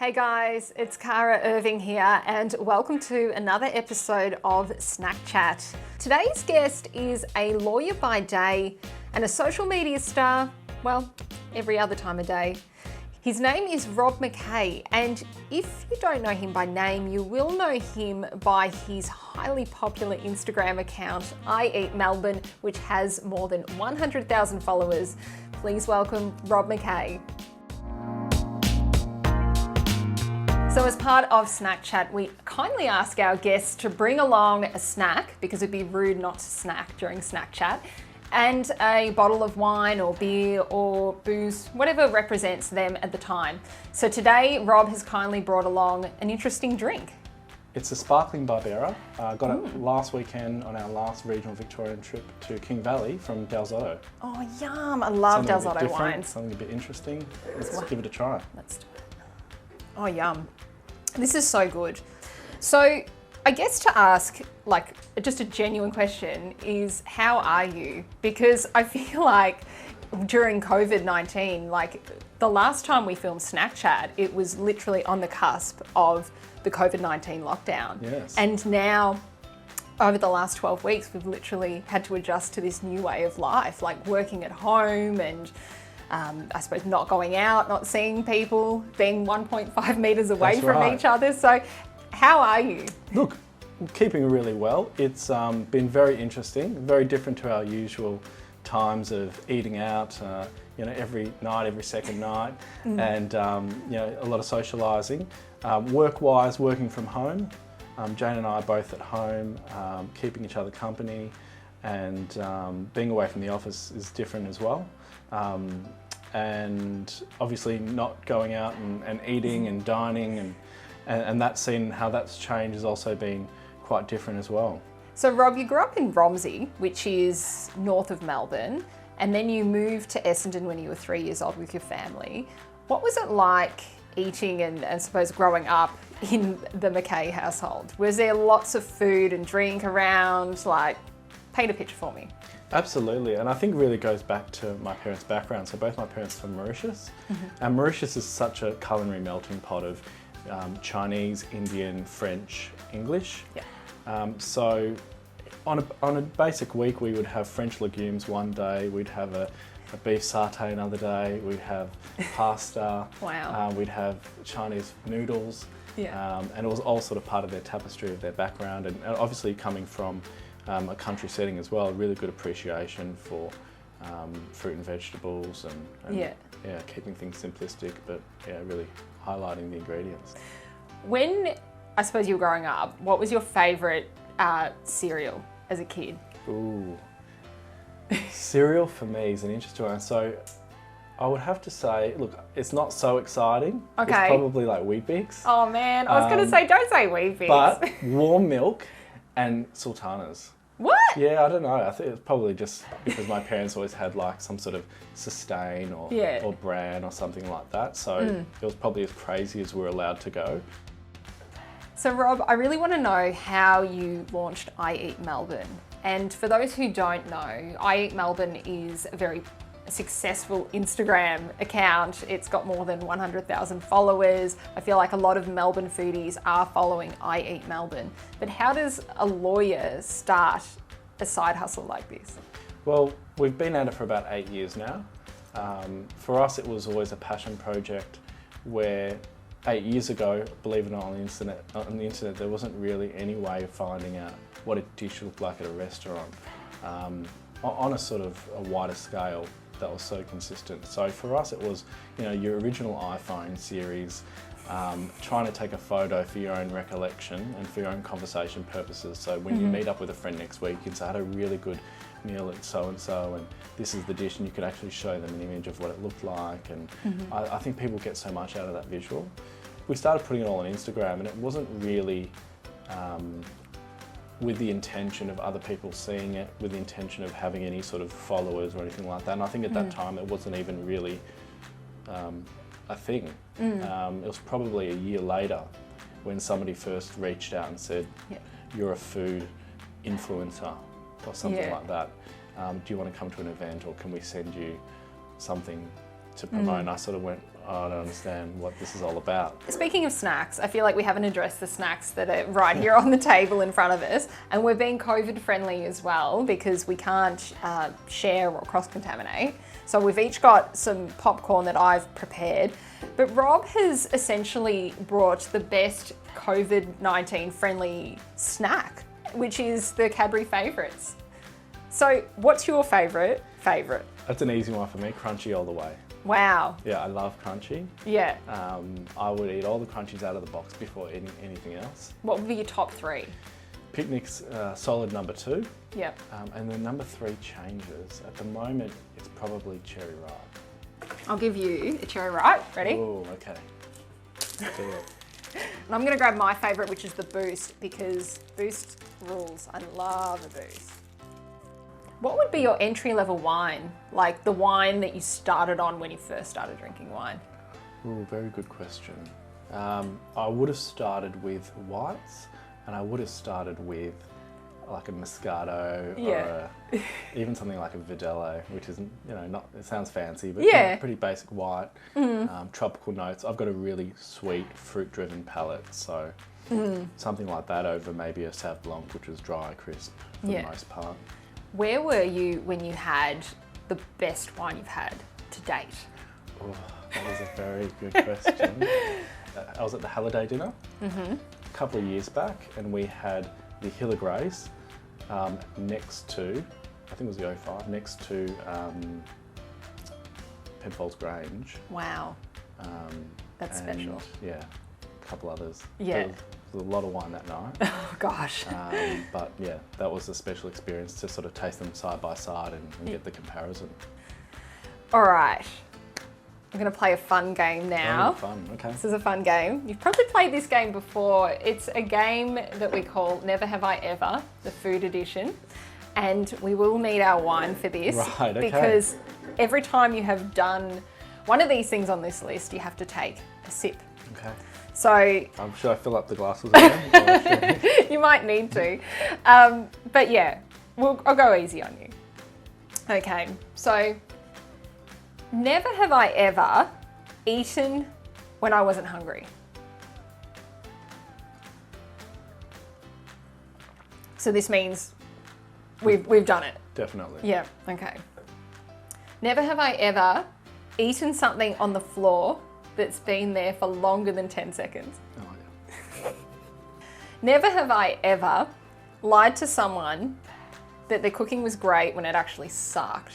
Hey guys, it's Kara Irving here and welcome to another episode of Snack Chat. Today's guest is a lawyer by day and a social media star, well, every other time of day. His name is Rob McKay, and if you don't know him by name, you will know him by his highly popular Instagram account, I Eat Melbourne, which has more than 100,000 followers. Please welcome Rob McKay. So as part of Snack Chat, we kindly ask our guests to bring along a snack, because it'd be rude not to snack during Snack Chat, and a bottle of wine or beer or booze, whatever represents them at the time. So today, Rob has kindly brought along an interesting drink. It's a sparkling Barbera. Got it last weekend on our last regional Victorian trip to King Valley from Dalzotto. Oh, yum. I love Dalzotto wines. Something a bit interesting. Let's give it a try. Let's do it. Oh, yum. This is so good. So I guess to ask, like, just a genuine question is, how are you? Because I feel like during COVID-19, like the last time we filmed Snack Chat, it was literally on the cusp of the COVID-19 lockdown. Yes. And now, over the last 12 weeks, we've literally had to adjust to this new way of life, like working at home and I suppose not going out, not seeing people, being 1.5 meters away from each other. So how are you? Look, keeping really well. It's been very interesting, very different to our usual times of eating out, every night, every second night, and a lot of socialising. Work-wise, working from home. Jane and I are both at home, keeping each other company, and being away from the office is different as well. And obviously not going out and eating and dining and that's seen how that's changed has also been quite different as well. So Rob, you grew up in Romsey, which is north of Melbourne, and then you moved to Essendon when you were 3 years old with your family. What was it like eating and I suppose growing up in the McKay household? Was there lots of food and drink around? Like, paint a picture for me. Absolutely, and I think it really goes back to my parents' background. So both my parents are from Mauritius, and Mauritius is such a culinary melting pot of Chinese, Indian, French, English. Yeah. So on a basic week, we would have French legumes one day, we'd have a beef satay another day, we'd have pasta, Wow. We'd have Chinese noodles, and it was all sort of part of their tapestry of their background, and obviously coming from a country setting as well, a really good appreciation for fruit and vegetables and keeping things simplistic, but really highlighting the ingredients. When, I suppose you were growing up, what was your favourite cereal as a kid? Ooh. Cereal for me is an interesting one. So I would have to say, look, it's not so exciting. Okay. It's probably like Weetbix. Oh man, I was going to say, don't say Weetbix. But warm milk and sultanas. What? Yeah, I don't know. I think it's probably just because my parents always had like some sort of Sustain or Bran or something like that. So it was probably as crazy as we're allowed to go. So Rob, I really want to know how you launched I Eat Melbourne. And for those who don't know, I Eat Melbourne is a very successful Instagram account. It's got more than 100,000 followers. I feel like a lot of Melbourne foodies are following I Eat Melbourne. But how does a lawyer start a side hustle like this? Well, we've been at it for about 8 years now. For us, it was always a passion project where 8 years ago, believe it or not, on the internet, there wasn't really any way of finding out what a dish looked like at a restaurant on a sort of a wider scale that was so consistent. So for us, it was, your original iPhone series, trying to take a photo for your own recollection and for your own conversation purposes. So when you meet up with a friend next week, you can say, I had a really good meal at so-and-so, and this is the dish, and you could actually show them an image of what it looked like. And I think people get so much out of that visual. We started putting it all on Instagram, and it wasn't really with the intention of other people seeing it, with the intention of having any sort of followers or anything like that. And I think at that time it wasn't even really a thing. It was probably a year later when somebody first reached out and said, you're a food influencer or something like that. Do you want to come to an event, or can we send you something to promote? And I sort of went, I don't understand what this is all about. Speaking of snacks, I feel like we haven't addressed the snacks that are right here on the table in front of us. And we're being COVID friendly as well because we can't share or cross-contaminate. So we've each got some popcorn that I've prepared. But Rob has essentially brought the best COVID-19 friendly snack, which is the Cadbury Favourites. So what's your favourite? That's an easy one for me, crunchy all the way. Wow. Yeah, I love crunchy. Yeah. I would eat all the crunchies out of the box before eating anything else. What would be your top three? Picnic's solid number 2. Yep. And then number 3 changes. At the moment, it's probably cherry ripe. I'll give you a cherry ripe. Ready? Oh, okay. Let's do it. And I'm going to grab my favourite, which is the Boost, because Boost rules. I love a Boost. What would be your entry-level wine? Like the wine that you started on when you first started drinking wine? Ooh, very good question. I would have started with whites, and I would have started with like a Moscato or even something like a Verdelho, which isn't, not, it sounds fancy, but pretty basic white. Tropical notes. I've got a really sweet fruit-driven palate, so something like that over maybe a Sauv Blanc, which is dry, crisp for the most part. Where were you when you had the best wine you've had to date? Oh, that was a very good question. I was at the Halliday dinner a couple of years back, and we had the Hill of Grace next to, I think it was the 05, next to Penfolds Grange. Wow. That's special. Yeah, a couple others. Yeah. There was a lot of wine that night. Oh gosh. But yeah, that was a special experience to sort of taste them side by side and get the comparison. All right. I'm going to play a fun game now. Oh, fun, okay. This is a fun game. You've probably played this game before. It's a game that we call Never Have I Ever, the food edition. And we will need our wine for this. Right, okay. Because every time you have done one of these things on this list, you have to take a sip. Okay. So... should I fill up the glasses again? You might need to. But yeah, I'll go easy on you. Okay, so never have I ever eaten when I wasn't hungry. So this means we've done it. Definitely. Yeah, okay. Never have I ever eaten something on the floor that's been there for longer than 10 seconds. Oh, yeah. Never have I ever lied to someone that their cooking was great when it actually sucked.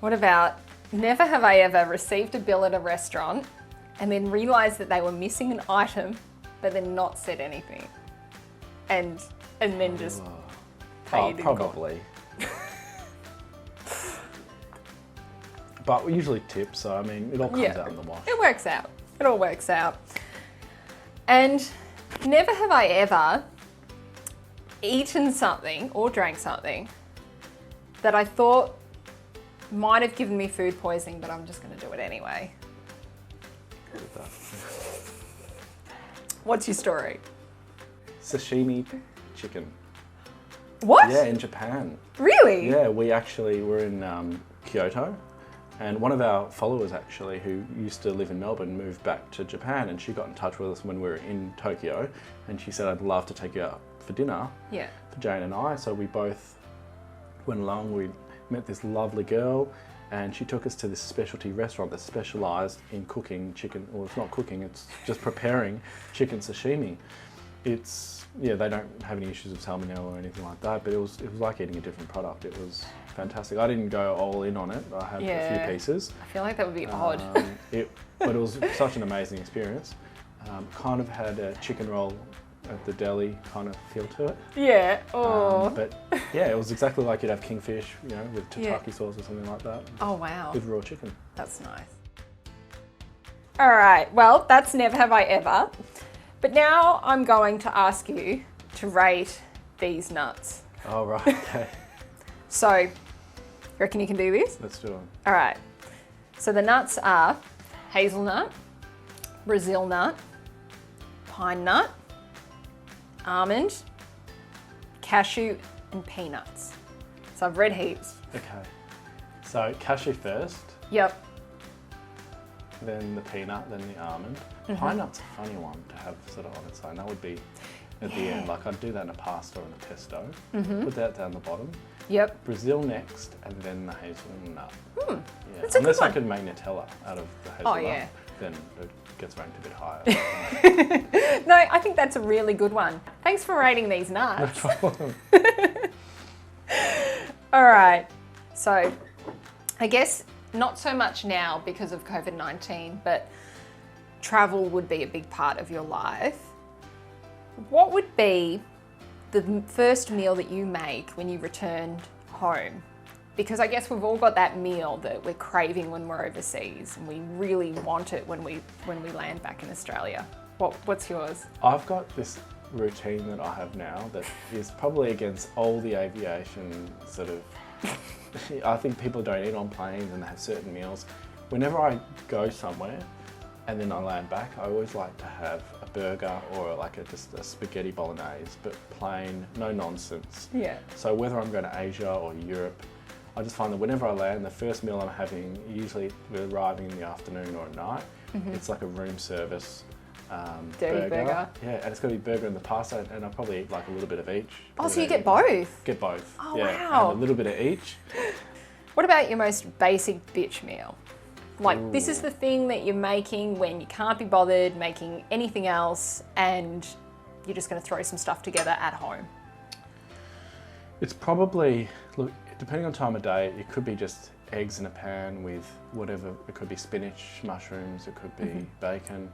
What about never have I ever received a bill at a restaurant and then realised that they were missing an item but then not said anything and then just paid in court? Probably. But we usually tip, so I mean, it all comes out in the wash. It works out. It all works out. And never have I ever eaten something or drank something that I thought might have given me food poisoning, but I'm just going to do it anyway. What's your story? Sashimi chicken. What? Yeah, in Japan. Really? Yeah, we actually were in Kyoto, and one of our followers actually, who used to live in Melbourne, moved back to Japan, and she got in touch with us when we were in Tokyo, and she said, I'd love to take you out for dinner. Yeah. For Jane and I, so we both went along. We met this lovely girl, and she took us to this specialty restaurant that specialised in cooking chicken, well, it's not cooking, it's just preparing chicken sashimi. It's, yeah, they don't have any issues with salmonella or anything like that, but it was like eating a different product. It was fantastic. I didn't go all in on it. I had a few pieces. I feel like that would be odd. But it was such an amazing experience. Kind of had a chicken roll at the deli kind of feel to it. Yeah. Oh. But yeah, it was exactly like you'd have kingfish, with tataki sauce or something like that. Oh wow. With raw chicken. That's nice. All right. Well, that's never have I ever. But now I'm going to ask you to rate these nuts. Oh right. Okay. So, you reckon you can do this? Let's do it. All right. So the nuts are hazelnut, Brazil nut, pine nut, almond, cashew, and peanuts. So I've read heaps. Okay. So cashew first, Yep. then the peanut, then the almond. Pine nut's a funny one to have sort of on its own. That would be at the end. Like I'd do that in a pasta or in a pesto. Put that down the bottom. Yep. Brazil next, and then the hazelnut. Yeah. That's a Unless good I one. could make Nutella out of the hazelnut, yeah. then it gets ranked a bit higher. No, I think that's a really good one. Thanks for rating these nuts. All right. So I guess not so much now because of COVID-19, but travel would be a big part of your life. What would be the first meal that you make when you returned home? Because I guess we've all got that meal that we're craving when we're overseas, and we really want it when we land back in Australia. What's yours? I've got this routine that I have now that is probably against all the aviation sort of... I think people don't eat on planes and they have certain meals. Whenever I go somewhere and then I land back, I always like to have a burger or like just a spaghetti bolognese, but plain, no nonsense. Yeah. So whether I'm going to Asia or Europe, I just find that whenever I land, the first meal I'm having, usually we're arriving in the afternoon or at night, it's like a room service Dirty burger. Yeah, and it's got to be burger and the pasta, and I probably eat like a little bit of each. Oh, so you get both? Get both. Oh, yeah, wow. and a little bit of each. What about your most basic bitch meal? Like, this is the thing that you're making when you can't be bothered making anything else and you're just going to throw some stuff together at home. It's probably, look, depending on time of day, it could be just eggs in a pan with whatever. It could be spinach, mushrooms, it could be bacon.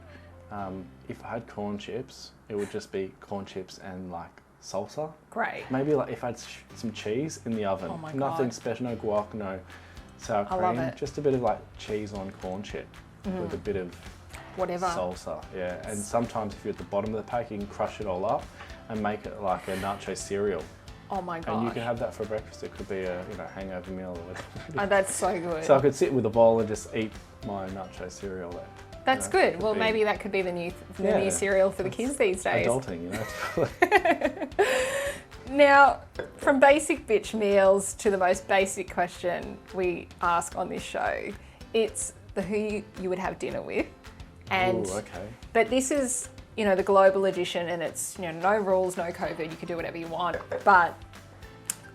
If I had corn chips, it would just be corn chips and like salsa. Great. Maybe like if I had some cheese in the oven. Oh my Nothing God. special, no guac, no sour cream. I love it. Just a bit of like cheese on corn chip with a bit of Whatever. salsa. Yeah, and sometimes if you're at the bottom of the pack, you can crush it all up and make it like a nacho cereal. Oh my God. And you can have that for breakfast. It could be a hangover meal or whatever. Oh, that's so good. So I could sit with a bowl and just eat my nacho cereal there. That's good. Well, maybe that could be the new cereal for the kids these days. Adulting, you know. Now, from basic bitch meals to the most basic question we ask on this show, it's who you would have dinner with. And Ooh, okay. But this is, the global edition, and it's, no rules, no COVID, you can do whatever you want. But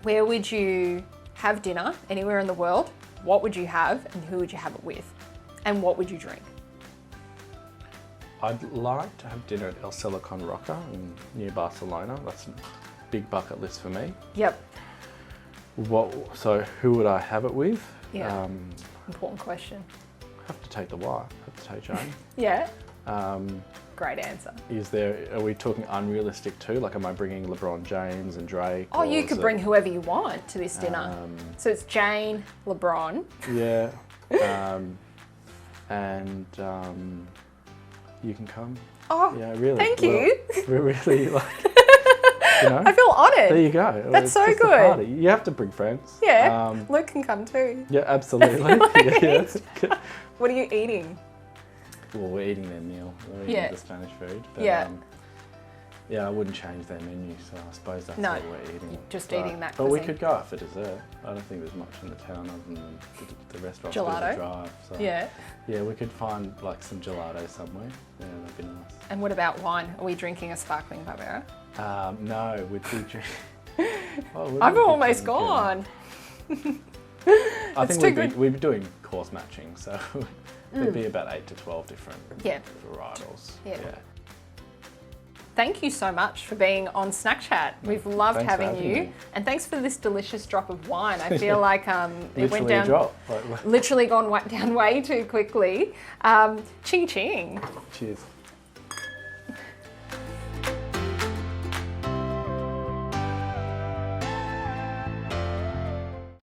where would you have dinner anywhere in the world? What would you have and who would you have it with? And what would you drink? I'd like to have dinner at El Silicon Roca near Barcelona. That's a big bucket list for me. Yep. So who would I have it with? Yeah. Important question. Have to take the wife. Have to take Jane. Yeah. Great answer. Are we talking unrealistic too? Like, am I bringing LeBron James and Drake? Oh, you could bring whoever you want to this dinner. So it's Jane, LeBron. Yeah. And you can come. Oh, yeah, really. thank you. We're really like, I feel honoured. There you go. That's It's so just a good. party. You have to bring friends. Yeah, Luke can come too. Yeah, absolutely. Yeah. What are you eating? Well, we're eating their meal. We're eating the Spanish food. But, I wouldn't change their menu, so I suppose that's what we're eating. Just eating that But we cuisine. could go out for dessert. I don't think there's much in the town other than the restaurant's a bit of a Gelato? drive. So. Yeah. Yeah, we could find like some gelato somewhere. Yeah, that'd be nice. And what about wine? Are we drinking a sparkling Barbera? No, we'd be drinking... I've almost gone. I think we'd be doing course matching, so there'd be about 8 to 12 different varietals. Yeah. Thank you so much for being on Snack Chat. We've loved having you. Me. And thanks for this delicious drop of wine. I feel like it went down... A drop. Literally gone down way too quickly. Ching ching. Cheers.